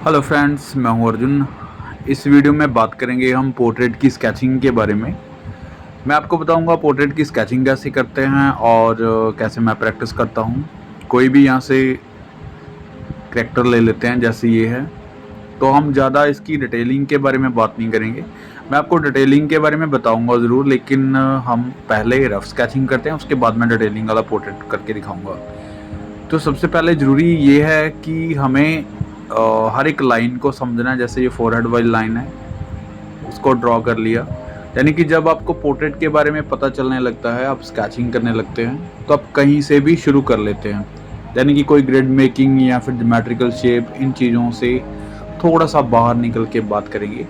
Hello friends, मैं हूं अर्जुन। इस वीडियो में बात करेंगे हम पोर्ट्रेट की स्केचिंग के बारे में। मैं आपको बताऊंगा पोर्ट्रेट की स्केचिंग कैसे करते हैं और कैसे मैं प्रैक्टिस करता हूं। कोई भी यहां से कैरेक्टर ले लेते हैं, जैसे ये है, तो हम ज़्यादा इसकी डिटेलिंग के बारे में बात नहीं करेंगे। मैं आपको डिटेलिंग के बारे में बताऊंगा ज़रूर, लेकिन हम पहले रफ स्केचिंग करते हैं, उसके बाद मैं डिटेलिंग वाला पोर्ट्रेट करके दिखाऊँगा। तो सबसे पहले ज़रूरी ये है कि हमें हर एक लाइन को समझना है। जैसे ये फोरहेड वाली लाइन है, उसको ड्रॉ कर लिया। यानी कि जब आपको पोर्ट्रेट के बारे में पता चलने लगता है, आप स्केचिंग करने लगते हैं, तो आप कहीं से भी शुरू कर लेते हैं। यानी कि कोई ग्रिड मेकिंग या फिर ज्योमेट्रिकल शेप, इन चीज़ों से थोड़ा सा बाहर निकल के बात करेंगे।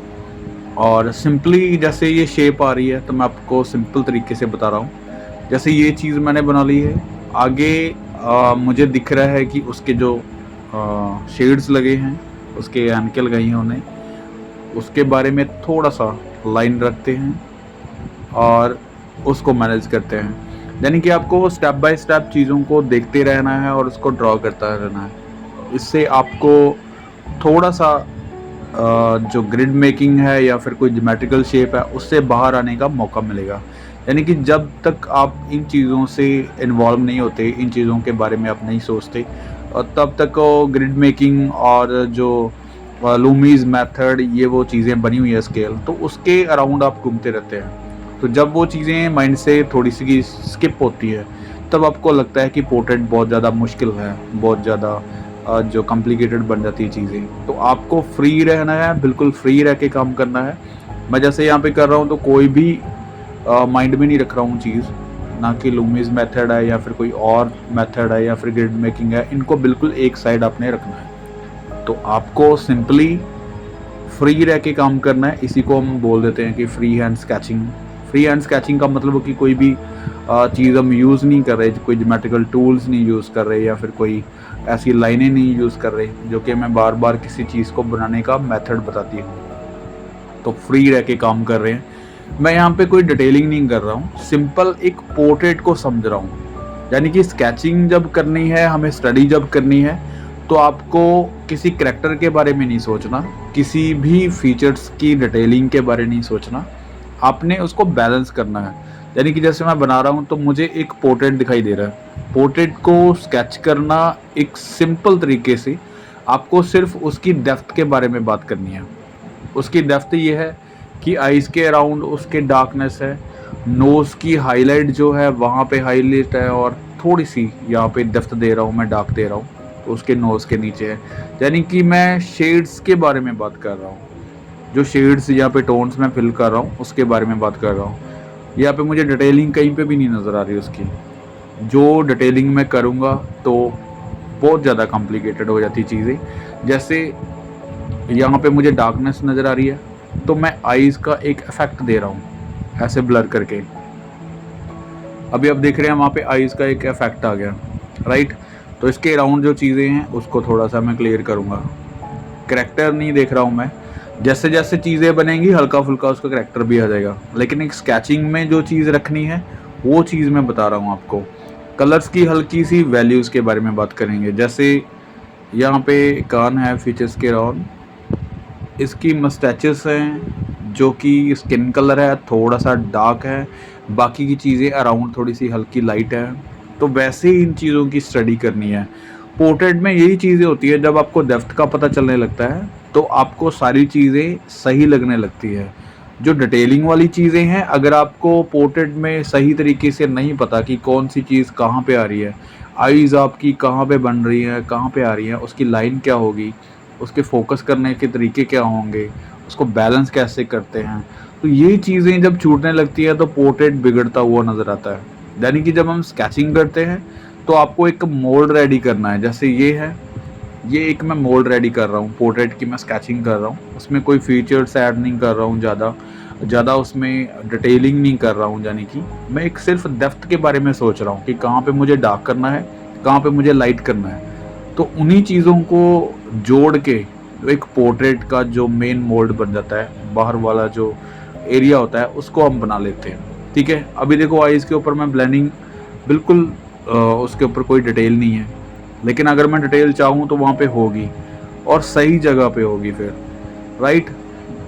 और सिंपली जैसे ये शेप आ रही है, तो मैं आपको सिंपल तरीके से बता रहा हूँ। जैसे ये चीज़ मैंने बना ली है, आगे मुझे दिख रहा है कि उसके जो शेड्स लगे हैं, उसके एंकल गई हैं उन्हें, उसके बारे में थोड़ा सा लाइन रखते हैं और उसको मैनेज करते हैं। यानी कि आपको स्टेप बाय स्टेप चीज़ों को देखते रहना है और उसको ड्रॉ करता रहना है। इससे आपको थोड़ा सा जो ग्रिड मेकिंग है या फिर कोई ज्योमेट्रिकल शेप है, उससे बाहर आने का मौका मिलेगा। यानी कि जब तक आप इन चीज़ों से इन्वॉल्व नहीं होते, इन चीज़ों के बारे में आप नहीं सोचते, और तब तक ग्रिड मेकिंग और जो लूमीज मेथड, ये वो चीज़ें बनी हुई है स्केल, तो उसके अराउंड आप घूमते रहते हैं। तो जब वो चीज़ें माइंड से थोड़ी सी स्किप होती है, तब आपको लगता है कि पोर्ट्रेट बहुत ज़्यादा मुश्किल है, बहुत ज़्यादा जो कॉम्प्लिकेटेड बन जाती है चीज़ें। तो आपको फ्री रहना है, बिल्कुल फ्री रह के काम करना है। मैं जैसे यहाँ पे कर रहा हूँ, तो कोई भी माइंड में नहीं रख रहा हूँ चीज़, ना कि लूमीज मेथड है या फिर कोई और मेथड है या फिर ग्रिड मेकिंग है, इनको बिल्कुल एक साइड आपने रखना है। तो आपको सिंपली फ्री रह के काम करना है। इसी को हम बोल देते हैं कि free hand sketching. Free hand sketching का मतलब कि कोई भी चीज़ हम यूज़ नहीं कर रहे, कोई ज्योमेट्रिकल टूल्स नहीं यूज़ कर रहे या फिर कोई ऐसी लाइनें नहीं यूज़ कर रहे जो कि मैं बार बार किसी चीज़ को बनाने का मेथड बताती हूँ। तो फ्री रह के काम कर रहे हैं। मैं यहाँ पे कोई डिटेलिंग नहीं कर रहा हूँ, सिंपल एक पोर्ट्रेट को समझ रहा हूँ। यानी कि स्केचिंग जब करनी है, हमें स्टडी जब करनी है, तो आपको किसी करैक्टर के बारे में नहीं सोचना, किसी भी फीचर्स की डिटेलिंग के बारे में नहीं सोचना, आपने उसको बैलेंस करना है। यानी कि जैसे मैं बना रहा हूँ, तो मुझे एक पोर्ट्रेट दिखाई दे रहा है। पोर्ट्रेट को स्केच करना एक सिंपल तरीके से, आपको सिर्फ उसकी डेप्थ के बारे में बात करनी है। उसकी डेप्थ ये है कि आइज़ के अराउंड उसके डार्कनेस है, नोज़ की हाईलाइट जो है वहाँ पे हाईलाइट है, और थोड़ी सी यहाँ पे डेप्थ दे रहा हूँ, मैं डार्क दे रहा हूँ, तो उसके नोज़ के नीचे है। यानी कि मैं शेड्स के बारे में बात कर रहा हूँ, जो शेड्स यहाँ पे टोन्स में फिल कर रहा हूँ, उसके बारे में बात कर रहा हूँ। यहाँ पे मुझे डिटेलिंग कहीं पे भी नहीं नज़र आ रही उसकी। जो डिटेलिंग मैं करूँगा तो बहुत ज़्यादा कॉम्प्लिकेटेड हो जाती चीज़ें। जैसे यहाँ पे मुझे डार्कनेस नज़र आ रही है, तो मैं आईज़ का एक इफेक्ट दे रहा हूँ ऐसे ब्लर करके। अभी आप देख रहे हैं वहाँ पे आईज़ का एक इफेक्ट आ गया, राइट। तो इसके अराउंड जो चीज़ें हैं उसको थोड़ा सा मैं क्लियर करूँगा। करैक्टर नहीं देख रहा हूँ मैं, जैसे जैसे चीज़ें बनेंगी हल्का फुल्का उसका करैक्टर भी आ जाएगा, लेकिन एक स्केचिंग में जो चीज़ रखनी है वो चीज़ मैं बता रहा हूँ आपको। कलर्स की हल्की सी वैल्यूज़ के बारे में बात करेंगे। जैसे यहाँ पे कान है फीचर्स के अराउंड, इसकी मस्टैचेस हैं जो कि स्किन कलर है थोड़ा सा डार्क है, बाकी की चीज़ें अराउंड थोड़ी सी हल्की लाइट है। तो वैसे ही इन चीज़ों की स्टडी करनी है। पोर्ट्रेट में यही चीज़ें होती है, जब आपको डेप्थ का पता चलने लगता है तो आपको सारी चीज़ें सही लगने लगती है। जो डिटेलिंग वाली चीज़ें हैं, अगर आपको पोर्ट्रेट में सही तरीके से नहीं पता कि कौन सी चीज़ कहाँ पे आ रही है, आईज़ आपकी कहाँ पे बन रही है, कहाँ पे आ रही है, उसकी लाइन क्या होगी, उसके फोकस करने के तरीके क्या होंगे, उसको बैलेंस कैसे करते हैं, तो ये चीज़ें जब छूटने लगती है तो पोर्ट्रेट बिगड़ता हुआ नज़र आता है। यानी कि जब हम स्केचिंग करते हैं तो आपको एक मोल्ड रेडी करना है। जैसे ये है, ये एक मैं मोल्ड रेडी कर रहा हूँ, पोर्ट्रेट की मैं स्केचिंग कर रहा हूँ, उसमें कोई फीचर्स ऐड नहीं कर रहा हूँ, ज़्यादा उसमें डिटेलिंग नहीं कर रहा हूँ। यानी कि मैं एक सिर्फ डेप्थ के बारे में सोच रहा हूँ कि कहाँ पे मुझे डार्क करना है, कहाँ पे मुझे लाइट करना है। तो उन्हीं चीज़ों को जोड़ के एक पोर्ट्रेट का जो मेन मोल्ड बन जाता है, बाहर वाला जो एरिया होता है, उसको हम बना लेते हैं। ठीक है, अभी देखो आईज़ के ऊपर मैं ब्लेंडिंग बिल्कुल उसके ऊपर कोई डिटेल नहीं है, लेकिन अगर मैं डिटेल चाहूँ तो वहाँ पे होगी। और सही जगह पे होगी फिर, राइट।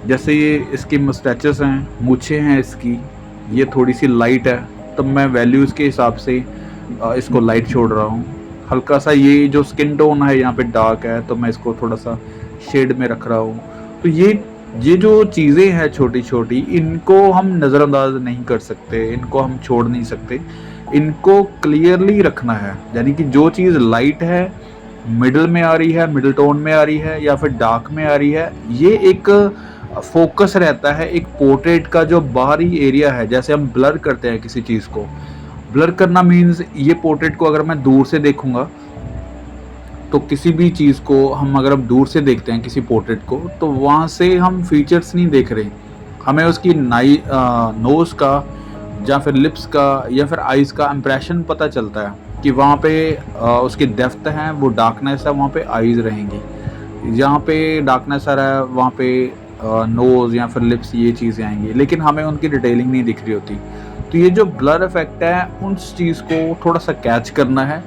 जैसे ये इसकी मस्टैचेस हैं, मूछें हैं इसकी, ये थोड़ी सी लाइट है, तो मैं वैल्यूज़ के हिसाब से इसको लाइट छोड़ रहा हूँ। हल्का सा ये जो स्किन टोन है यहाँ पे डार्क है, तो मैं इसको थोड़ा सा शेड में रख रहा हूँ। तो ये जो चीज़ें हैं छोटी छोटी, इनको हम नज़रअंदाज नहीं कर सकते, इनको हम छोड़ नहीं सकते, इनको क्लियरली रखना है। यानी कि जो चीज़ लाइट है, मिडल में आ रही है, मिडल टोन में आ रही है, या फिर डार्क में आ रही है, ये एक फोकस रहता है। एक पोर्ट्रेट का जो बाहरी एरिया है, जैसे हम ब्लर करते हैं किसी चीज़ को, ब्लर करना मीन्स ये पोर्ट्रेट को अगर मैं दूर से देखूंगा, तो किसी भी चीज़ को हम अगर हम दूर से देखते हैं किसी पोर्ट्रेट को, तो वहाँ से हम फीचर्स नहीं देख रहे, हमें उसकी नोज़ का या फिर लिप्स का या फिर आइज़ का इम्प्रेशन पता चलता है कि वहाँ पे उसकी डेप्थ है, वो डार्कनेस है, वहाँ पे आइज़ रहेंगी, जहाँ पे डार्कनेस आ रहा है वहाँ पे नोज़ या फिर लिप्स, ये चीज़ें आएंगी, लेकिन हमें उनकी डिटेलिंग नहीं दिख रही होती। तो ये जो ब्लर इफेक्ट है, उस चीज़ को थोड़ा सा कैच करना है।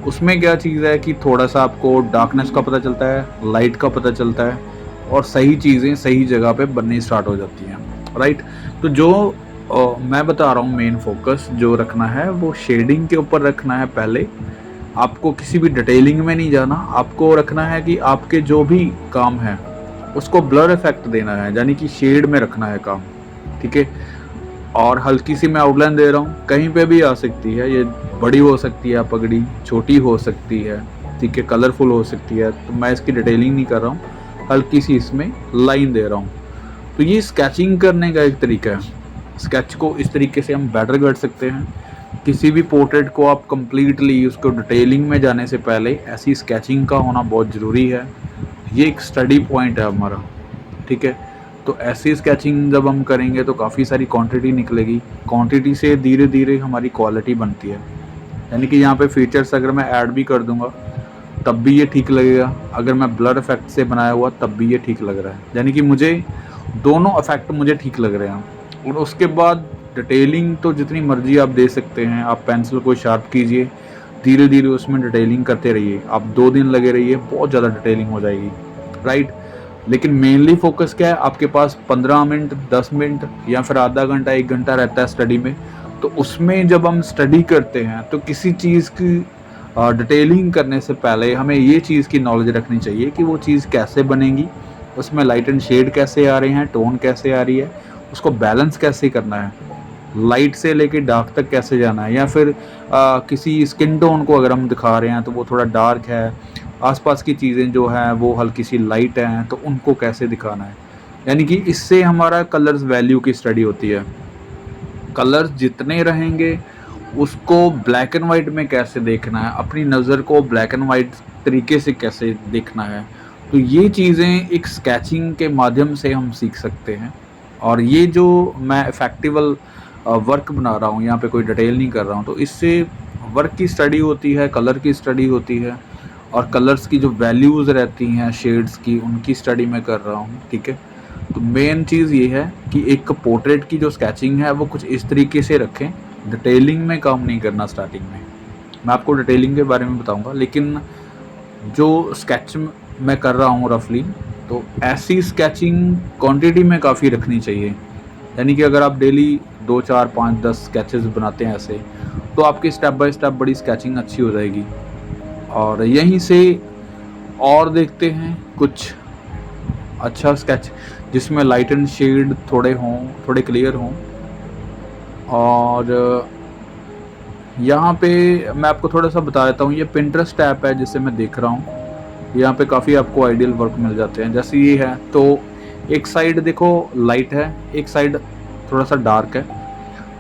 उसमें क्या चीज़ है कि थोड़ा सा आपको डार्कनेस का पता चलता है, लाइट का पता चलता है, और सही चीज़ें सही जगह पे बननी स्टार्ट हो जाती हैं, राइट। तो जो मैं बता रहा हूँ, मेन फोकस जो रखना है वो शेडिंग के ऊपर रखना है। पहले आपको किसी भी डिटेलिंग में नहीं जाना, आपको रखना है कि आपके जो भी काम है उसको ब्लर इफेक्ट देना है, यानी कि शेड में रखना है काम, ठीक है। और हल्की सी मैं आउटलाइन दे रहा हूँ, कहीं पे भी आ सकती है, ये बड़ी हो सकती है पगड़ी, छोटी हो सकती है, ठीक है, कलरफुल हो सकती है, तो मैं इसकी डिटेलिंग नहीं कर रहा हूँ, हल्की सी इसमें लाइन दे रहा हूँ। तो ये स्केचिंग करने का एक तरीका है। स्केच को इस तरीके से हम बेटर कर सकते हैं। किसी भी पोर्ट्रेट को आप कंप्लीटली उसको डिटेलिंग में जाने से पहले ऐसी स्केचिंग का होना बहुत ज़रूरी है। ये एक स्टडी पॉइंट है हमारा, ठीक है। तो ऐसी स्केचिंग जब हम करेंगे तो काफ़ी सारी क्वांटिटी निकलेगी, क्वांटिटी से धीरे धीरे हमारी क्वालिटी बनती है। यानी कि यहाँ पे फीचर्स अगर मैं ऐड भी कर दूंगा तब भी ये ठीक लगेगा, अगर मैं ब्लर इफेक्ट से बनाया हुआ तब भी ये ठीक लग रहा है, यानी कि मुझे दोनों इफेक्ट मुझे ठीक लग रहे हैं। और उसके बाद डिटेलिंग तो जितनी मर्जी आप दे सकते हैं, आप पेंसिल को शार्प कीजिए, धीरे धीरे उसमें डिटेलिंग करते रहिए, आप 2 दिन लगे रहिए, बहुत ज़्यादा डिटेलिंग हो जाएगी, राइट। लेकिन मेनली फोकस क्या है, आपके पास 15 मिनट, 10 मिनट या फिर आधा घंटा, 1 घंटा रहता है स्टडी में। तो उसमें जब हम स्टडी करते हैं तो किसी चीज़ की डिटेलिंग करने से पहले हमें ये चीज़ की नॉलेज रखनी चाहिए कि वो चीज़ कैसे बनेगी, उसमें लाइट एंड शेड कैसे आ रहे हैं, टोन कैसे आ रही है, उसको बैलेंस कैसे करना है, लाइट से लेके डार्क तक कैसे जाना है, या फिर किसी स्किन टोन को अगर हम दिखा रहे हैं तो वो थोड़ा डार्क है, आसपास की चीज़ें जो हैं वो हल्की सी लाइट हैं, तो उनको कैसे दिखाना है। यानी कि इससे हमारा कलर्स वैल्यू की स्टडी होती है। कलर्स जितने रहेंगे उसको ब्लैक एंड वाइट में कैसे देखना है, अपनी नज़र को ब्लैक एंड वाइट तरीके से कैसे देखना है, तो ये चीज़ें एक स्केचिंग के माध्यम से हम सीख सकते हैं। और ये जो मैं इफेक्टिवल वर्क बना रहा हूँ, यहाँ पे कोई डिटेल नहीं कर रहा हूँ, तो इससे वर्क की स्टडी होती है, कलर की स्टडी होती है, और कलर्स की जो वैल्यूज़ रहती हैं शेड्स की, उनकी स्टडी मैं कर रहा हूँ, ठीक है। तो मेन चीज़ ये है कि एक पोर्ट्रेट की जो स्केचिंग है वो कुछ इस तरीके से रखें, डिटेलिंग में काम नहीं करना स्टार्टिंग में। मैं आपको डिटेलिंग के बारे में बताऊंगा, लेकिन जो स्केच मैं कर रहा हूँ रफली, तो ऐसी स्केचिंग क्वांटिटी में काफ़ी रखनी चाहिए। यानी कि अगर आप डेली 2, 4, 5, 10 स्केचेस बनाते हैं ऐसे, तो आपकी स्टेप बाय स्टेप बड़ी स्केचिंग अच्छी हो जाएगी। और यहीं से और देखते हैं कुछ अच्छा स्केच जिसमें लाइट एंड शेड थोड़े हों, थोड़े क्लियर हों। और यहाँ पे मैं आपको थोड़ा सा बता देता हूँ, ये पिंटरेस्ट ऐप है जिसे मैं देख रहा हूँ, यहाँ पे काफ़ी आपको आइडियल वर्क मिल जाते हैं। जैसे ये है, तो एक साइड देखो लाइट है, एक साइड थोड़ा सा डार्क है,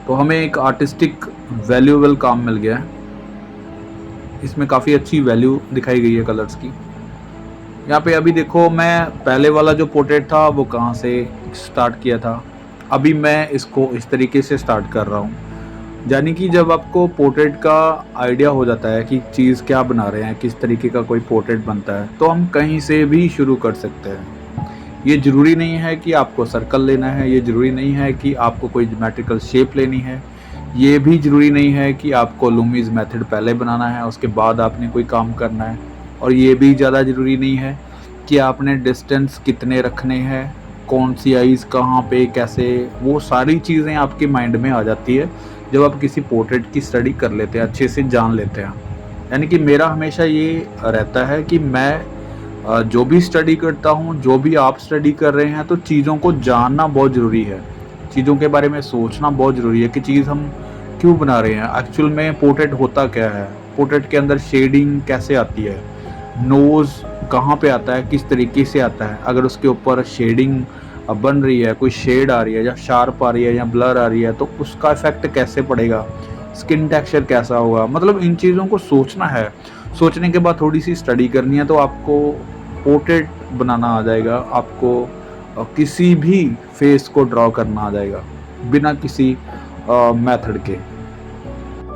तो हमें एक आर्टिस्टिक वैल्यूएबल काम मिल गया है। इसमें काफ़ी अच्छी वैल्यू दिखाई गई है कलर्स की। यहाँ पे अभी देखो, मैं पहले वाला जो पोर्ट्रेट था वो कहाँ से स्टार्ट किया था, अभी मैं इसको इस तरीके से स्टार्ट कर रहा हूँ। यानी कि जब आपको पोर्ट्रेट का आइडिया हो जाता है कि चीज़ क्या बना रहे हैं, किस तरीके का कोई पोर्ट्रेट बनता है, तो हम कहीं से भी शुरू कर सकते हैं। ये ज़रूरी नहीं है कि आपको सर्कल लेना है, ये ज़रूरी नहीं है कि आपको कोई ज्योमेट्रिकल शेप लेनी है, ये भी ज़रूरी नहीं है कि आपको लूमीज़ मेथड पहले बनाना है उसके बाद आपने कोई काम करना है, और ये भी ज़्यादा ज़रूरी नहीं है कि आपने डिस्टेंस कितने रखने हैं, कौन सी आइज़ कहाँ पे कैसे, वो सारी चीज़ें आपके माइंड में आ जाती है जब आप किसी पोर्ट्रेट की स्टडी कर लेते हैं, अच्छे से जान लेते हैं। यानी कि मेरा हमेशा ये रहता है कि मैं जो भी स्टडी करता हूँ, जो भी आप स्टडी कर रहे हैं, तो चीज़ों को जानना बहुत ज़रूरी है। चीज़ों के बारे में सोचना बहुत ज़रूरी है कि चीज़ हम क्यों बना रहे हैं, एक्चुअल में पोर्ट्रेट होता क्या है, पोर्ट्रेट के अंदर शेडिंग कैसे आती है, नोज़ कहाँ पे आता है, किस तरीके से आता है, अगर उसके ऊपर शेडिंग बन रही है, कोई शेड आ रही है या शार्प आ रही है या ब्लर आ रही है, तो उसका इफ़ेक्ट कैसे पड़ेगा, स्किन टेक्सचर कैसा होगा, मतलब इन चीज़ों को सोचना है। सोचने के बाद थोड़ी सी स्टडी करनी है तो आपको पोर्ट्रेट बनाना आ जाएगा, आपको किसी भी फेस को ड्रॉ करना आ जाएगा बिना किसी मेथड के।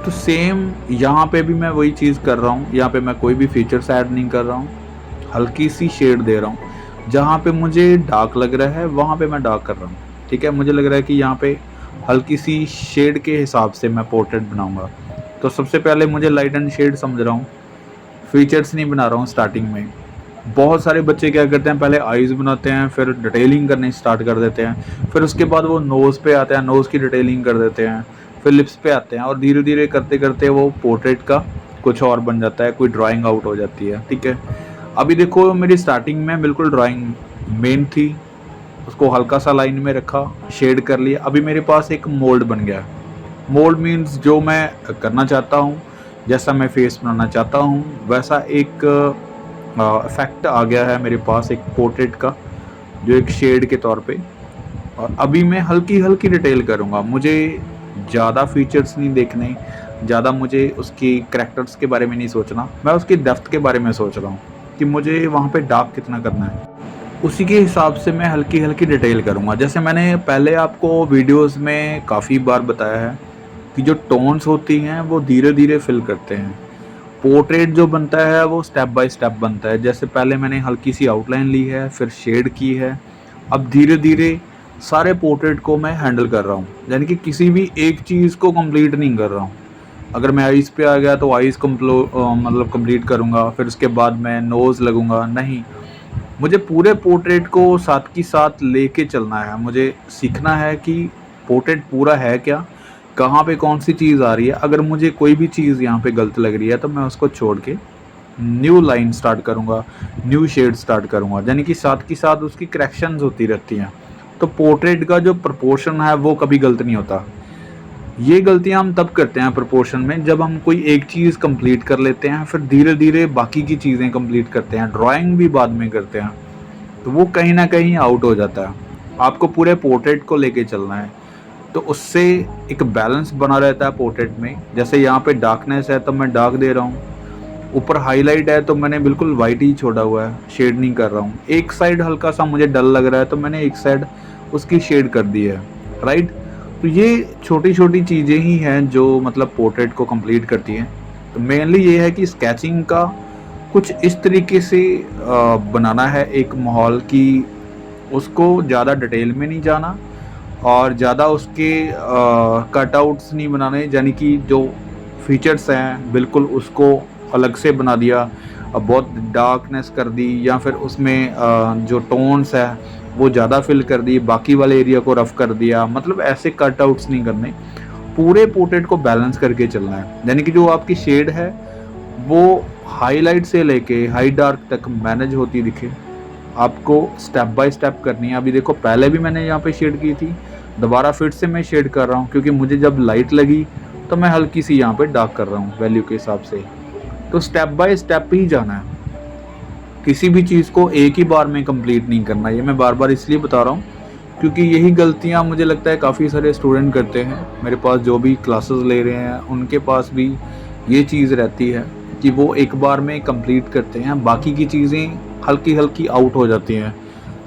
तो सेम यहाँ पे भी मैं वही चीज़ कर रहा हूँ, यहाँ पे मैं कोई भी फीचर्स ऐड नहीं कर रहा हूँ, हल्की सी शेड दे रहा हूँ। जहाँ पे मुझे डार्क लग रहा है वहाँ पे मैं डार्क कर रहा हूँ, ठीक है। मुझे लग रहा है कि यहाँ पे हल्की सी शेड के हिसाब से मैं पोर्ट्रेट बनाऊँगा, तो सबसे पहले मुझे लाइट एंड शेड समझ रहा हूँ, फीचर्स नहीं बना रहा हूँ स्टार्टिंग में। बहुत सारे बच्चे क्या करते हैं, पहले आईज़ बनाते हैं, फिर डिटेलिंग करनी स्टार्ट कर देते हैं, फिर उसके बाद वो नोज़ पे आते हैं, नोज़ की डिटेलिंग कर देते हैं, फिर लिप्स पे आते हैं, और धीरे धीरे करते करते वो पोर्ट्रेट का कुछ और बन जाता है, कोई ड्राइंग आउट हो जाती है, ठीक है। अभी देखो मेरी स्टार्टिंग में बिल्कुल ड्राइंग मेन थी, उसको हल्का सा लाइन में रखा, शेड कर लिया, अभी मेरे पास एक मोल्ड बन गया। मोल्ड मीन्स जो मैं करना चाहता हूँ, जैसा मैं फेस बनाना चाहता हूँ, वैसा एक इफेक्ट आ गया है मेरे पास एक पोर्ट्रेट का, जो एक शेड के तौर पे। और अभी मैं हल्की हल्की डिटेल करूँगा, मुझे ज़्यादा फीचर्स नहीं देखने, ज़्यादा मुझे उसकी करैक्टर्स के बारे में नहीं सोचना, मैं उसकी डेप्थ के बारे में सोच रहा हूँ कि मुझे वहाँ पे डार्क कितना करना है, उसी के हिसाब से मैं हल्की हल्की डिटेल करूँगा। जैसे मैंने पहले आपको वीडियोस में काफ़ी बार बताया है कि जो टोन्स होती हैं वो धीरे धीरे फिल करते हैं, पोर्ट्रेट जो बनता है वो स्टेप बाय स्टेप बनता है। जैसे पहले मैंने हल्की सी आउटलाइन ली है, फिर शेड की है, अब धीरे धीरे सारे पोर्ट्रेट को मैं हैंडल कर रहा हूँ, यानी कि किसी भी एक चीज़ को कंप्लीट नहीं कर रहा हूँ। अगर मैं आइज़ पे आ गया तो आइज़ मतलब कंप्लीट करूँगा, फिर उसके बाद मैं नोज़ लगूँगा, नहीं, मुझे पूरे पोर्ट्रेट को साथ की साथ लेके चलना है। मुझे सीखना है कि पोर्ट्रेट पूरा है क्या, कहाँ पे कौन सी चीज़ आ रही है। अगर मुझे कोई भी चीज़ यहाँ पे गलत लग रही है तो मैं उसको छोड़ के न्यू लाइन स्टार्ट करूँगा, न्यू शेड स्टार्ट करूँगा, यानी कि साथ की साथ उसकी करेक्शंस होती रहती हैं। तो पोर्ट्रेट का जो प्रपोर्शन है वो कभी गलत नहीं होता। ये गलतियाँ हम तब करते हैं प्रपोर्शन में, जब हम कोई एक चीज़ कंप्लीट कर लेते हैं, फिर धीरे धीरे बाकी की चीज़ें कंप्लीट करते हैं, ड्राइंग भी बाद में करते हैं, तो वो कहीं ना कहीं आउट हो जाता है। आपको पूरे पोर्ट्रेट को लेके चलना है, तो उससे एक बैलेंस बना रहता है पोर्ट्रेट में। जैसे यहाँ पे डार्कनेस है तो मैं डार्क दे रहा हूँ, ऊपर हाईलाइट है तो मैंने बिल्कुल वाइट ही छोड़ा हुआ है, शेड नहीं कर रहा हूँ। एक साइड हल्का सा मुझे डल लग रहा है तो मैंने एक साइड उसकी शेड कर दी है, राइट। तो ये छोटी छोटी चीज़ें ही हैं जो मतलब पोर्ट्रेट को कंप्लीट करती हैं। तो मेनली ये है कि स्केचिंग का कुछ इस तरीके से बनाना है एक माहौल कि उसको ज़्यादा डिटेल में नहीं जाना और ज़्यादा उसके कटआउट्स नहीं बनाने, यानी कि जो फीचर्स हैं बिल्कुल उसको अलग से बना दिया, बहुत डार्कनेस कर दी, या फिर उसमें जो टोन्स है वो ज़्यादा फिल कर दी, बाकी वाले एरिया को रफ कर दिया। मतलब ऐसे कटआउट्स नहीं करने, पूरे पोर्ट्रेट को बैलेंस करके चलना है। यानी कि जो आपकी शेड है वो हाईलाइट से लेके हाई डार्क तक मैनेज होती दिखे, आपको स्टेप बाय स्टेप करनी है। अभी देखो पहले भी मैंने यहाँ पे शेड की थी, दोबारा फिर से मैं शेड कर रहा हूँ क्योंकि मुझे जब लाइट लगी तो मैं हल्की सी यहाँ पे डार्क कर रहा हूँ वैल्यू के हिसाब से। तो स्टेप बाय स्टेप ही जाना है, किसी भी चीज़ को एक ही बार में कंप्लीट नहीं करना। ये मैं बार बार इसलिए बता रहा हूँ क्योंकि यही गलतियाँ मुझे लगता है काफ़ी सारे स्टूडेंट करते हैं। मेरे पास जो भी क्लासेस ले रहे हैं उनके पास भी ये चीज़ रहती है कि वो एक बार में कंप्लीट करते हैं, बाकी की चीज़ें हल्की हल्की आउट हो जाती हैं।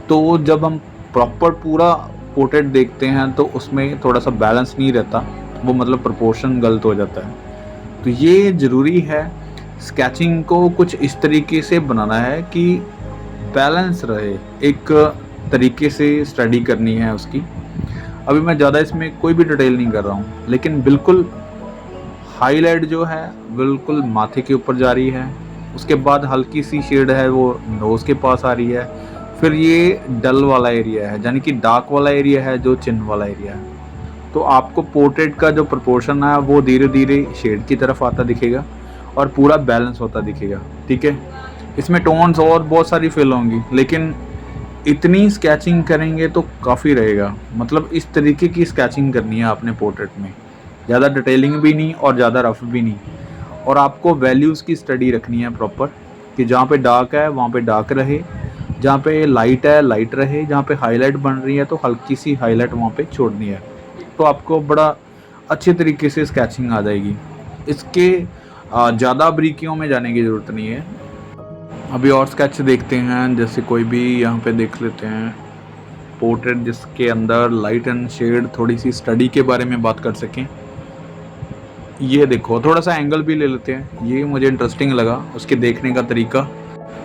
तो जब हम प्रॉपर पूरा पोर्ट्रेट देखते हैं तो उसमें थोड़ा सा बैलेंस नहीं रहता, वो मतलब प्रोपोर्शन गलत हो जाता है। तो ये ज़रूरी है, स्केचिंग को कुछ इस तरीके से बनाना है कि बैलेंस रहे, एक तरीके से स्टडी करनी है उसकी। अभी मैं ज़्यादा इसमें कोई भी डिटेल नहीं कर रहा हूँ, लेकिन बिल्कुल हाईलाइट जो है बिल्कुल माथे के ऊपर जा रही है, उसके बाद हल्की सी शेड है वो नोज़ के पास आ रही है। फिर ये डल वाला एरिया है, यानी कि डार्क वाला एरिया है जो चिन वाला एरिया है। तो आपको पोर्ट्रेट का जो प्रोपोर्शन है वो धीरे धीरे शेड की तरफ आता दिखेगा और पूरा बैलेंस होता दिखेगा, ठीक है। इसमें टोन्स और बहुत सारी फिल होंगी, लेकिन इतनी स्केचिंग करेंगे तो काफ़ी रहेगा। मतलब इस तरीके की स्केचिंग करनी है आपने पोर्ट्रेट में, ज़्यादा डिटेलिंग भी नहीं और ज़्यादा रफ भी नहीं। और आपको वैल्यूज़ की स्टडी रखनी है प्रॉपर, कि जहाँ पे डार्क है वहाँ पे डार्क रहे, जहाँ पे लाइट है लाइट रहे, जहाँ पे हाईलाइट बन रही है तो हल्की सी हाईलाइट वहाँ पे छोड़नी है। तो आपको बड़ा अच्छे तरीके से स्केचिंग आ जाएगी। इसके ज़्यादा बारीकियों में जाने की ज़रूरत नहीं है। अभी और स्केच देखते हैं, जैसे कोई भी यहाँ पे देख लेते हैं पोर्ट्रेट जिसके अंदर लाइट एंड शेड थोड़ी सी स्टडी के बारे में बात कर सकें। ये देखो, थोड़ा सा एंगल भी ले लेते हैं, ये मुझे इंटरेस्टिंग लगा उसके देखने का तरीका।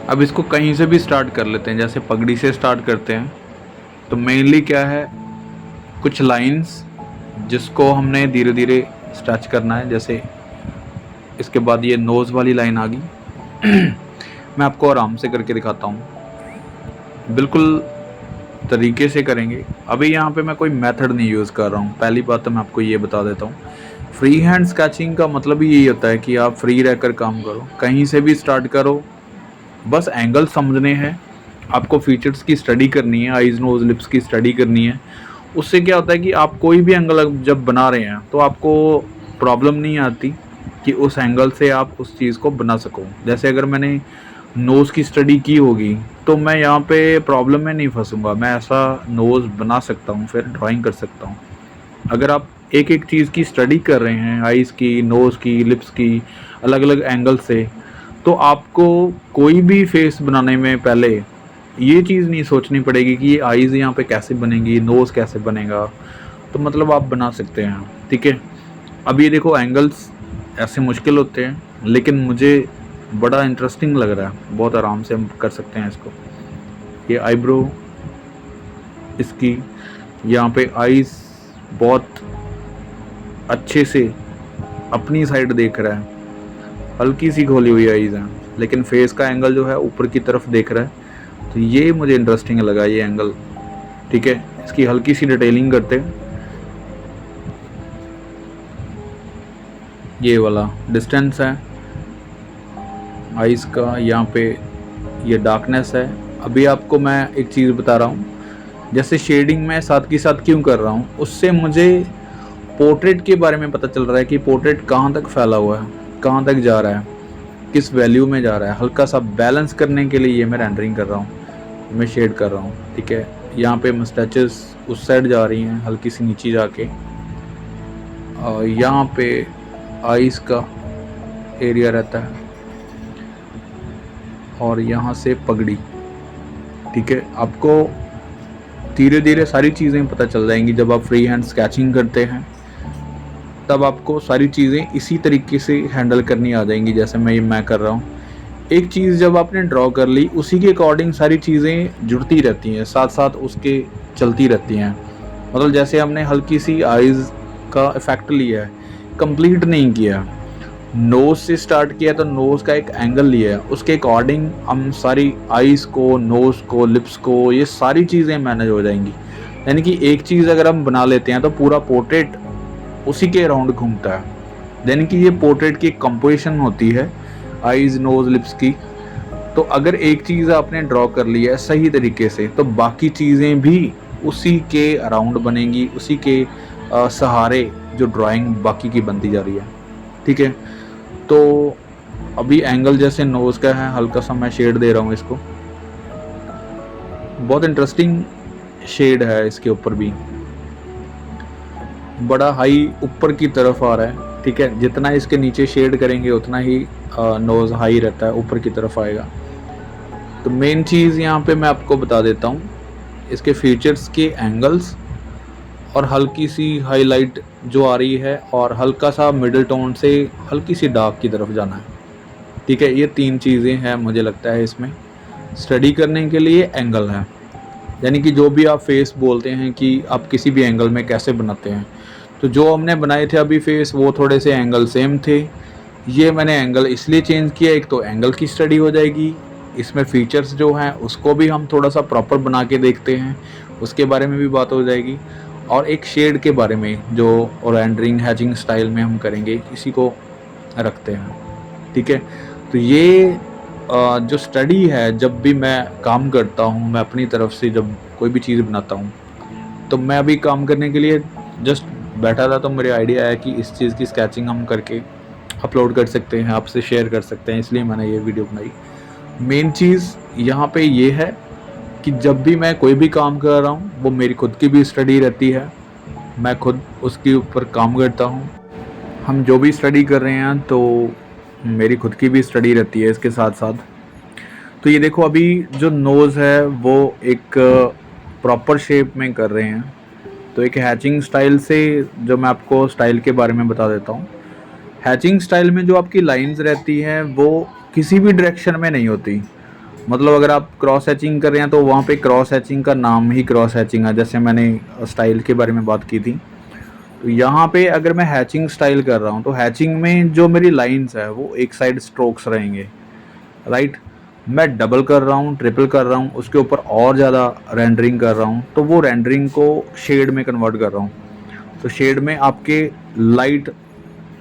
अब इसको कहीं से भी स्टार्ट कर लेते हैं, जैसे पगड़ी से स्टार्ट करते हैं। तो मेनली क्या है, कुछ लाइंस जिसको हमने धीरे धीरे स्ट्रेच करना है। जैसे इसके बाद ये नोज़ वाली लाइन आ गई। मैं आपको आराम से करके दिखाता हूँ, बिल्कुल तरीके से करेंगे। अभी यहाँ पे मैं कोई मेथड नहीं यूज़ कर रहा हूँ, पहली बात तो मैं आपको ये बता देता हूँ। फ्री हैंड स्केचिंग का मतलब ही यही होता है कि आप फ्री रहकर काम करो, कहीं से भी स्टार्ट करो, बस एंगल समझने हैं। आपको फीचर्स की स्टडी करनी है, आईज नोज लिप्स की स्टडी करनी है। उससे क्या होता है कि आप कोई भी एंगल जब बना रहे हैं तो आपको प्रॉब्लम नहीं आती कि उस एंगल से आप उस चीज़ को बना सको। जैसे अगर मैंने नोज़ की स्टडी की होगी तो मैं यहाँ पे प्रॉब्लम में नहीं फंसूंगा, मैं ऐसा नोज़ बना सकता हूँ, फिर ड्राइंग कर सकता हूँ। अगर आप एक एक चीज़ की स्टडी कर रहे हैं, आईज़ की, नोज़ की, लिप्स की, अलग अलग एंगल से, तो आपको कोई भी फेस बनाने में पहले ये चीज़ नहीं सोचनी पड़ेगी कि ये आईज़ यहाँ पे कैसे बनेंगी, नोज़ कैसे बनेगा। तो मतलब आप बना सकते हैं, ठीक है। अब ये देखो, एंगल्स ऐसे मुश्किल होते हैं लेकिन मुझे बड़ा इंटरेस्टिंग लग रहा है, बहुत आराम से हम कर सकते हैं इसको। ये आईब्रो इसकी, यहाँ पे आईज़ बहुत अच्छे से अपनी साइड देख रहा है, हल्की सी खोली हुई आईज़ हैं, लेकिन फेस का एंगल जो है ऊपर की तरफ देख रहा है। तो ये मुझे इंटरेस्टिंग लगा ये एंगल, ठीक है। इसकी हल्की सी डिटेलिंग करते हैं। ये वाला डिस्टेंस है आइज़ का, यहाँ पे ये डार्कनेस है। अभी आपको मैं एक चीज़ बता रहा हूँ, जैसे शेडिंग में साथ के साथ क्यों कर रहा हूँ, उससे मुझे पोर्ट्रेट के बारे में पता चल रहा है कि पोर्ट्रेट कहाँ तक फैला हुआ है, कहाँ तक जा रहा है, किस वैल्यू में जा रहा है। हल्का सा बैलेंस करने के लिए ये मैं रेंडरिंग कर रहा हूँ, मैं शेड कर रहा हूँ, ठीक है। यहाँ पे मस्टैचेस उस साइड जा रही हैं हल्की सी नीचे जाके, और यहाँ पे आइज़ का एरिया रहता है, और यहाँ से पगड़ी, ठीक है। आपको धीरे धीरे सारी चीज़ें पता चल जाएंगी जब आप फ्री हैंड स्केचिंग करते हैं, तब आपको सारी चीज़ें इसी तरीके से हैंडल करनी आ जाएंगी जैसे मैं कर रहा हूँ। एक चीज़ जब आपने ड्रॉ कर ली, उसी के अकॉर्डिंग सारी चीज़ें जुड़ती रहती हैं, साथ साथ उसके चलती रहती हैं। मतलब जैसे हमने हल्की सी आइज़ का इफ़ेक्ट लिया है, कंप्लीट नहीं किया, नोज़ से स्टार्ट किया तो नोज़ का एक एंगल लिया है, उसके अकॉर्डिंग हम सारी आइज़ को, नोज़ को, लिप्स को, ये सारी चीज़ें मैनेज हो जाएंगी। यानी कि एक चीज़ अगर हम बना लेते हैं तो पूरा पोर्ट्रेट उसी के अराउंड घूमता है। यानी कि ये पोर्ट्रेट की कंपोजिशन होती है आइज़, नोज़, लिप्स की। तो अगर एक चीज़ आपने ड्रॉ कर ली है सही तरीके से, तो बाकी चीज़ें भी उसी के अराउंड बनेंगी, उसी के सहारे जो ड्राइंग बाकी की बनती जा रही है, ठीक है। तो अभी एंगल जैसे नोज़ का है, हल्का सा मैं शेड दे रहा हूँ इसको, बहुत इंटरेस्टिंग शेड है इसके ऊपर भी, बड़ा हाई ऊपर की तरफ आ रहा है, ठीक है। जितना इसके नीचे शेड करेंगे उतना ही नोज़ हाई रहता है, ऊपर की तरफ आएगा। तो मेन चीज़ यहाँ पे मैं आपको बता देता हूँ, इसके फीचर्स के एंगल्स और हल्की सी हाईलाइट जो आ रही है, और हल्का सा मिडिल टोन से हल्की सी डार्क की तरफ जाना है, ठीक है। ये तीन चीज़ें हैं मुझे लगता है इसमें स्टडी करने के लिए। एंगल है, यानी कि जो भी आप फेस बोलते हैं कि आप किसी भी एंगल में कैसे बनाते हैं, तो जो हमने बनाए थे अभी फेस, वो थोड़े से एंगल सेम थे, ये मैंने एंगल इसलिए चेंज किया, एक तो एंगल की स्टडी हो जाएगी, इसमें फीचर्स जो हैं उसको भी हम थोड़ा सा प्रॉपर बना के देखते हैं, उसके बारे में भी बात हो जाएगी, और एक शेड के बारे में जो रेंडरिंग हैचिंग स्टाइल में हम करेंगे इसी को रखते हैं। ठीक है, तो ये जो स्टडी है, जब भी मैं काम करता हूँ, मैं अपनी तरफ से जब कोई भी चीज़ बनाता हूँ, तो मैं अभी काम करने के लिए जस्ट बैठा था, तो मेरे आइडिया आया कि इस चीज़ की स्केचिंग हम करके अपलोड कर सकते हैं, आपसे शेयर कर सकते हैं, इसलिए मैंने ये वीडियो बनाई। मेन चीज़ यहाँ पे ये है कि जब भी मैं कोई भी काम कर रहा हूँ, वो मेरी खुद की भी स्टडी रहती है, मैं खुद उसके ऊपर काम करता हूँ। हम जो भी स्टडी कर रहे हैं तो मेरी खुद की भी स्टडी रहती है इसके साथ साथ। तो ये देखो, अभी जो नोज़ है वो एक प्रॉपर शेप में कर रहे हैं, तो एक हैचिंग स्टाइल से जो मैं आपको स्टाइल के बारे में बता देता हूँ। हैचिंग स्टाइल में जो आपकी लाइंस रहती हैं वो किसी भी डायरेक्शन में नहीं होती। मतलब अगर आप क्रॉस हैचिंग कर रहे हैं तो वहाँ पे क्रॉस हैचिंग का नाम ही क्रॉस हैचिंग है, जैसे मैंने स्टाइल के बारे में बात की थी। तो यहाँ पे अगर मैं हैचिंग स्टाइल कर रहा हूँ तो हैचिंग में जो मेरी लाइंस है वो एक साइड स्ट्रोक्स रहेंगे, राइट। मैं डबल कर रहा हूँ, ट्रिपल कर रहा हूँ, उसके ऊपर और ज़्यादा रेंडरिंग कर रहा हूँ, तो वो रेंडरिंग को शेड में कन्वर्ट कर रहा हूँ। तो शेड में आपके light,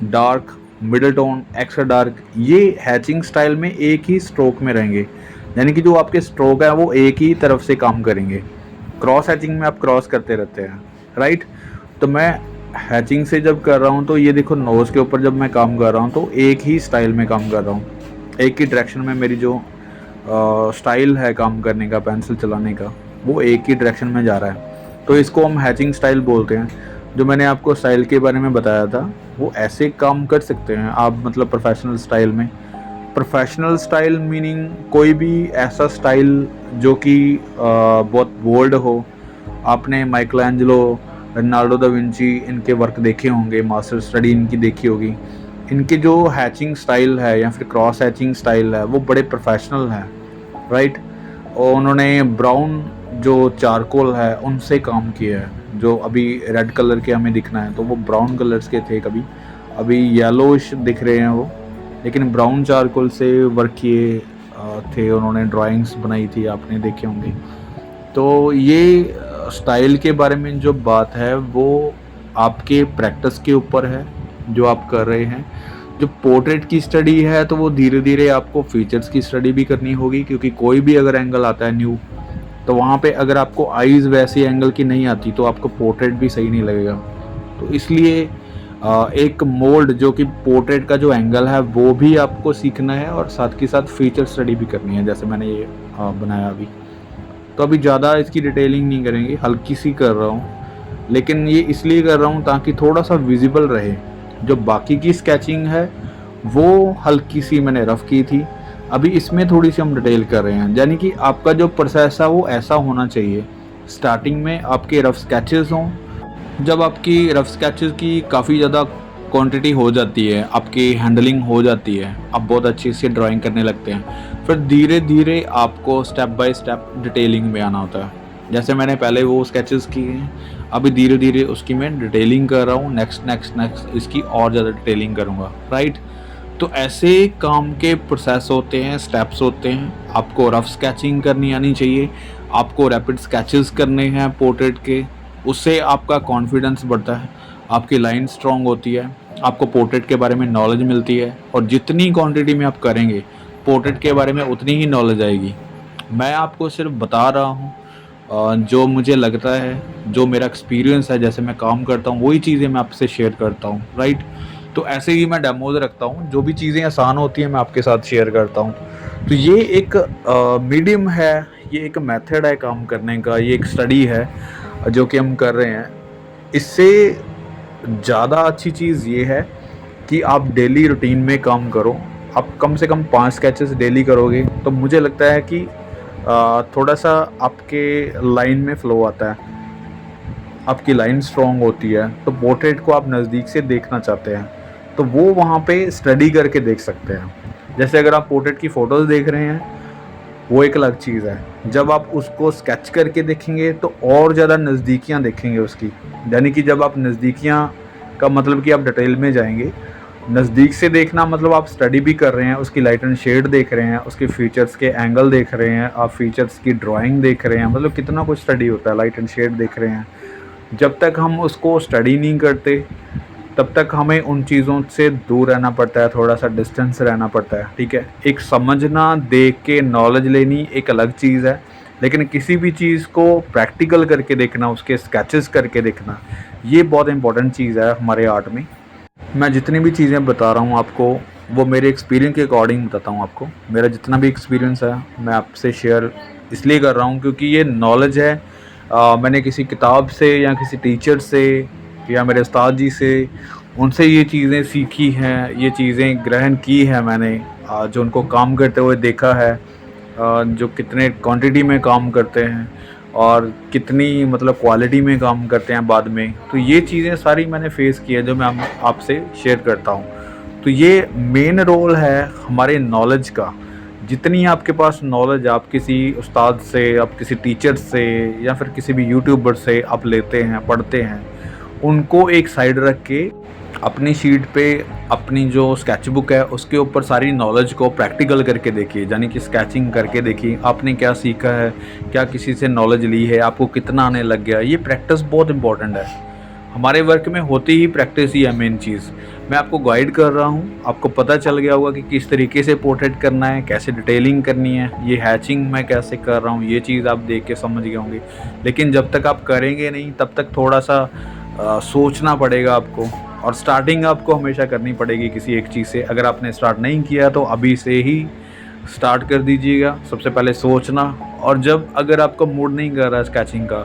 dark, middle tone, extra dark, ये हैचिंग स्टाइल में एक ही स्ट्रोक में रहेंगे, यानी कि जो आपके स्ट्रोक है वो एक ही तरफ से काम करेंगे। क्रॉस हैचिंग में आप क्रॉस करते रहते हैं, राइट। तो मैं हैचिंग से जब कर रहा हूँ तो ये देखो, नोज़ के ऊपर जब मैं काम कर रहा हूँ तो एक ही स्टाइल में काम कर रहा हूँ, एक ही डायरेक्शन में मेरी जो स्टाइल है काम करने का, पेंसिल चलाने का, वो एक ही डायरेक्शन में जा रहा है। तो इसको हम हैचिंग स्टाइल बोलते हैं। जो मैंने आपको स्टाइल के बारे में बताया था वो ऐसे काम कर सकते हैं आप, मतलब प्रोफेशनल स्टाइल में। प्रोफेशनल स्टाइल मीनिंग कोई भी ऐसा स्टाइल जो कि बहुत बोल्ड हो। आपने माइकलैंजेलो, लियोनार्डो दा विंची, इनके वर्क देखे होंगे, मास्टर स्टडी इनकी देखी होगी। इनके जो हैचिंग स्टाइल है या फिर क्रॉस हैचिंग स्टाइल है वो बड़े प्रोफेशनल है, राइट। और उन्होंने ब्राउन जो चारकोल है उनसे काम किया है। जो अभी रेड कलर के हमें दिखना है तो वो ब्राउन कलर्स के थे, कभी अभी येलोइश दिख रहे हैं वो, लेकिन ब्राउन चारकोल से वर्क किए थे उन्होंने, ड्राइंग्स बनाई थी, आपने देखे होंगे। तो ये स्टाइल के बारे में जो बात है वो आपके प्रैक्टिस के ऊपर है जो आप कर रहे हैं। जो पोर्ट्रेट की स्टडी है तो वो धीरे धीरे आपको फीचर्स की स्टडी भी करनी होगी, क्योंकि कोई भी अगर एंगल आता है न्यू, तो वहाँ पे अगर आपको आईज़ वैसी एंगल की नहीं आती तो आपको पोर्ट्रेट भी सही नहीं लगेगा। तो इसलिए एक मोल्ड जो कि पोर्ट्रेट का जो एंगल है वो भी आपको सीखना है, और साथ के साथ फीचर स्टडी भी करनी है, जैसे मैंने ये बनाया अभी। तो अभी ज़्यादा इसकी डिटेलिंग नहीं करेंगे, हल्की सी कर रहा हूँ, लेकिन ये इसलिए कर रहा हूँ ताकि थोड़ा सा विजिबल रहे। जो बाकी की स्केचिंग है वो हल्की सी मैंने रफ़ की थी, अभी इसमें थोड़ी सी हम डिटेल कर रहे हैं। यानी कि आपका जो प्रोसेस है वो ऐसा होना चाहिए, स्टार्टिंग में आपके रफ़ स्केचेस हों। जब आपकी रफ़ स्केचेस की काफ़ी ज़्यादा क्वांटिटी हो जाती है, आपकी हैंडलिंग हो जाती है, आप बहुत अच्छी से ड्राइंग करने लगते हैं, फिर धीरे धीरे आपको स्टेप बाय स्टेप डिटेलिंग में आना होता है। जैसे मैंने पहले वो स्केचेस किए हैं, अभी धीरे धीरे उसकी मैं डिटेलिंग कर रहा हूँ, नेक्स्ट इसकी और ज़्यादा डिटेलिंग करूँगा, राइट। तो ऐसे काम के प्रोसेस होते हैं, स्टेप्स होते हैं। आपको रफ़ स्केचिंग करनी आनी चाहिए, आपको रैपिड स्केचेस करने हैं पोर्ट्रेट के, उससे आपका कॉन्फिडेंस बढ़ता है, आपकी लाइन स्ट्रॉन्ग होती है, आपको पोर्ट्रेट के बारे में नॉलेज मिलती है, और जितनी क्वांटिटी में आप करेंगे पोर्ट्रेट के बारे में उतनी ही नॉलेज आएगी। मैं आपको सिर्फ बता रहा हूँ जो मुझे लगता है, जो मेरा एक्सपीरियंस है, जैसे मैं काम करता हूँ वही चीज़ें मैं आपसे शेयर करता हूँ, राइट। तो ऐसे ही मैं डेमोज रखता हूँ, जो भी चीज़ें आसान होती हैं मैं आपके साथ शेयर करता हूँ। तो ये एक मीडियम है, ये एक मेथड है काम करने का, ये एक स्टडी है जो कि हम कर रहे हैं। इससे ज़्यादा अच्छी चीज़ ये है कि आप डेली रूटीन में काम करो। आप कम से कम 5 स्केचेस डेली करोगे तो मुझे लगता है कि थोड़ा सा आपके लाइन में फ़्लो आता है, आपकी लाइन स्ट्रॉन्ग होती है। तो पोर्ट्रेट को आप नज़दीक से देखना चाहते हैं तो वो वहाँ पे स्टडी करके देख सकते हैं। जैसे अगर आप पोर्ट्रेट की फ़ोटोज़ देख रहे हैं वो एक अलग चीज़ है, जब आप उसको स्केच करके देखेंगे तो और ज़्यादा नज़दीकियाँ देखेंगे उसकी। यानी कि जब आप नज़दीकियाँ का मतलब कि आप डिटेल में जाएंगे नज़दीक से देखना मतलब आप स्टडी भी कर रहे हैं, उसकी लाइट एंड शेड देख रहे हैं, उसके फीचर्स के एंगल देख रहे हैं, आप फीचर्स की ड्राइंग देख रहे हैं, मतलब कितना कुछ स्टडी होता है, लाइट एंड शेड देख रहे हैं। जब तक हम उसको स्टडी नहीं करते तब तक हमें उन चीज़ों से दूर रहना पड़ता है, थोड़ा सा डिस्टेंस रहना पड़ता है, ठीक है। एक समझना, देख के नॉलेज लेनी एक अलग चीज़ है, लेकिन किसी भी चीज़ को प्रैक्टिकल करके देखना, उसके स्केचेस करके देखना, ये बहुत इंपॉर्टेंट चीज़ है हमारे आर्ट में। मैं जितनी भी चीज़ें बता रहा हूँ आपको, वो मेरे एक्सपीरियंस के अकॉर्डिंग बताता हूँ आपको। मेरा जितना भी एक्सपीरियंस है मैं आपसे शेयर इसलिए कर रहा हूँ क्योंकि ये नॉलेज है, मैंने किसी किताब से या किसी टीचर से या मेरे उस्ताद जी से, उनसे ये चीज़ें सीखी हैं, ये चीज़ें ग्रहण की है मैंने, जो उनको काम करते हुए देखा है, जो कितने क्वांटिटी में काम करते हैं और कितनी मतलब क्वालिटी में काम करते हैं बाद में। तो ये चीज़ें सारी मैंने फेस की है जो मैं आपसे शेयर करता हूँ। तो ये मेन रोल है हमारे नॉलेज का। जितनी आपके पास नॉलेज आप किसी उस्ताद से, आप किसी टीचर से या फिर किसी भी यूट्यूबर से आप लेते हैं, पढ़ते हैं, उनको एक साइड रख के अपनी शीट पे अपनी जो स्केच बुक है उसके ऊपर सारी नॉलेज को प्रैक्टिकल करके देखिए, यानी कि स्केचिंग करके देखिए आपने क्या सीखा है, क्या किसी से नॉलेज ली है, आपको कितना आने लग गया। ये प्रैक्टिस बहुत इंपॉर्टेंट है, हमारे वर्क में होती ही प्रैक्टिस ही है मेन चीज़। मैं आपको गाइड कर रहा हूँ, आपको पता चल गया होगा कि किस तरीके से पोर्ट्रेट करना है, कैसे डिटेलिंग करनी है, ये हैचिंग मैं कैसे कर रहा हूँ, ये चीज़ आप देख के समझ गए होंगे। लेकिन जब तक आप करेंगे नहीं तब तक थोड़ा सा सोचना पड़ेगा आपको, और स्टार्टिंग आपको हमेशा करनी पड़ेगी किसी एक चीज़ से। अगर आपने स्टार्ट नहीं किया तो अभी से ही स्टार्ट कर दीजिएगा। सबसे पहले सोचना, और जब अगर आपका मूड नहीं कर रहा है स्केचिंग का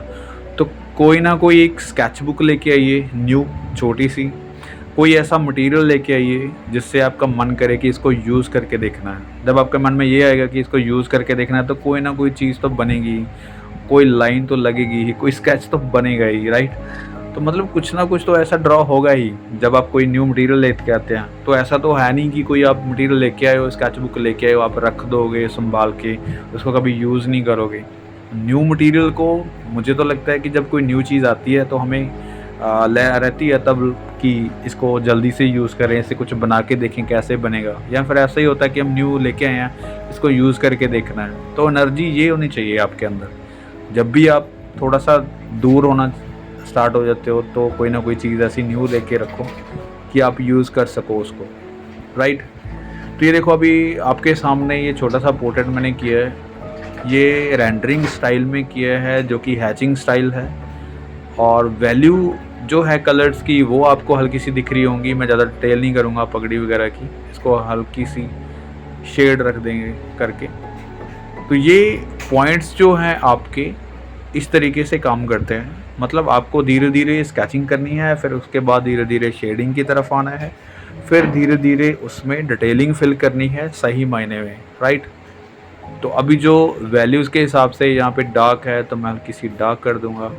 तो कोई ना कोई एक स्केच बुक लेके आइए, न्यू छोटी सी, कोई ऐसा मटेरियल लेके आइए जिससे आपका मन करे कि इसको यूज़ करके देखना है। जब आपके मन में ये आएगा कि इसको यूज़ करके देखना है तो कोई ना कोई चीज़ तो बनेगी, कोई लाइन तो लगेगी ही, कोई स्केच तो बनेगा ही, राइट। तो मतलब कुछ ना कुछ तो ऐसा ड्रॉ होगा ही जब आप कोई न्यू मटेरियल लेके आते हैं। तो ऐसा तो है नहीं कि कोई आप मटेरियल लेके आए हो, स्केच बुक लेके आए हो, आप रख दोगे संभाल के, उसको कभी यूज़ नहीं करोगे। न्यू मटेरियल को मुझे तो लगता है कि जब कोई न्यू चीज़ आती है तो हमें रहती है तब कि इसको जल्दी से यूज़ करें, इससे कुछ बना के देखें कैसे बनेगा, या फिर ऐसा ही होता है कि हम न्यू लेके आए हैं, इसको यूज़ करके देखना है। तो एनर्जी ये होनी चाहिए आपके अंदर। जब भी आप थोड़ा सा दूर होना स्टार्ट हो जाते हो तो कोई ना कोई चीज़ ऐसी न्यू लेके रखो कि आप यूज़ कर सको उसको, राइट। तो ये देखो अभी आपके सामने ये छोटा सा पोर्ट्रेट मैंने किया है, ये रेंडरिंग स्टाइल में किया है जो कि हैचिंग स्टाइल है, और वैल्यू जो है कलर्स की वो आपको हल्की सी दिख रही होंगी। मैं ज़्यादा डिटेल नहीं करूँगा पगड़ी वगैरह की, इसको हल्की सी शेड रख देंगे करके। तो ये पॉइंट्स जो हैं आपके इस तरीके से काम करते हैं, मतलब आपको धीरे धीरे स्केचिंग करनी है, फिर उसके बाद धीरे धीरे शेडिंग की तरफ आना है, फिर धीरे धीरे उसमें डिटेलिंग फिल करनी है सही मायने में, राइट। तो अभी जो वैल्यूज़ के हिसाब से यहाँ पे डार्क है तो मैं हल्की सी डार्क कर दूँगा,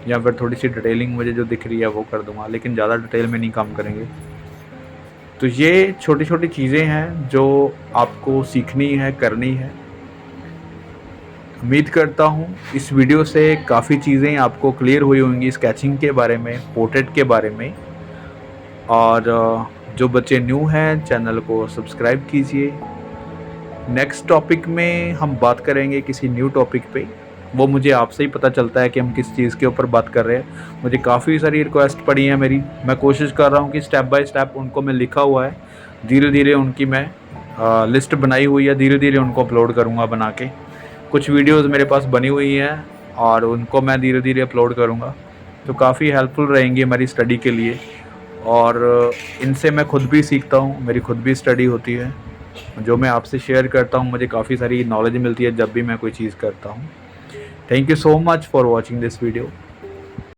या फिर थोड़ी सी डिटेलिंग मुझे जो दिख रही है वो कर दूँगा, लेकिन ज़्यादा डिटेल में नहीं काम करेंगे। तो ये छोटी छोटी चीज़ें हैं जो आपको सीखनी है, करनी है। उम्मीद करता हूँ इस वीडियो से काफ़ी चीज़ें आपको क्लियर हुई होंगी स्केचिंग के बारे में, पोर्ट्रेट के बारे में। और जो बच्चे न्यू हैं चैनल को सब्सक्राइब कीजिए। नेक्स्ट टॉपिक में हम बात करेंगे किसी न्यू टॉपिक पे, वो मुझे आपसे ही पता चलता है कि हम किस चीज़ के ऊपर बात कर रहे हैं। मुझे काफ़ी सारी रिक्वेस्ट पड़ी है मेरी, मैं कोशिश कर रहा हूँ कि स्टेप बाय स्टेप उनको मैं लिखा हुआ है, धीरे धीरे उनकी मैं लिस्ट बनाई हुई है, धीरे धीरे उनको अपलोड करूँगा बना के। कुछ वीडियोस मेरे पास बनी हुई हैं और उनको मैं धीरे धीरे अपलोड करूँगा, तो काफ़ी हेल्पफुल रहेंगी हमारी स्टडी के लिए। और इनसे मैं खुद भी सीखता हूँ, मेरी खुद भी स्टडी होती है, जो मैं आपसे शेयर करता हूँ मुझे काफ़ी सारी नॉलेज मिलती है जब भी मैं कोई चीज़ करता हूँ। Thank you so much for watching this video.